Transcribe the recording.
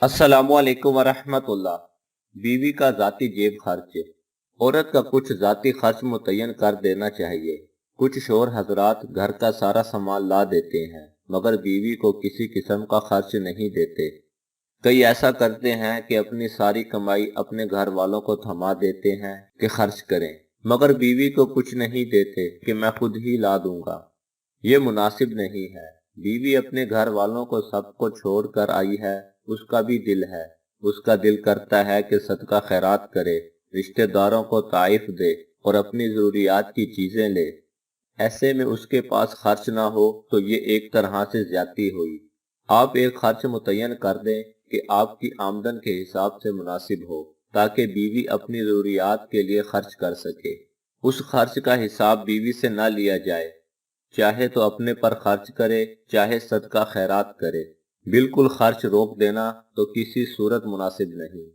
अस्सलामुअलैकुम वरहमतुल्लाह। बीवी का जाती जेब खर्च। औरत का कुछ जाती खर्च मुतय्यन कर देना चाहिए। कुछ शोहर हजरात घर का सारा सामान ला देते हैं मगर बीवी को किसी किस्म का खर्च नहीं देते। कई ऐसा करते हैं कि अपनी सारी कमाई अपने घर वालों को थमा देते हैं कि खर्च करें, मगर बीवी को कुछ नहीं देते कि मैं खुद ही ला दूंगा। ये मुनासिब नहीं है। बीवी अपने घर वालों को सबको छोड़ कर आई है, उसका भी दिल है। उसका दिल करता है कि सदका खैरात करे, रिश्तेदारों को ताइफ दे और अपनी जरूरियात की चीजें ले। ऐसे में उसके पास खर्च ना हो तो ये एक तरह से ज्यादती हुई। आप एक खर्च मुतय्यन कर दें कि आपकी आमदन के हिसाब से मुनासिब हो, ताकि बीवी अपनी जरूरियात के लिए खर्च कर सके। उस खर्च का हिसाब बीवी से न लिया जाए। चाहे तो अपने पर खर्च करे, चाहे सदका खैरात करे। बिल्कुल खर्च रोक देना तो किसी सूरत मुनासिब नहीं।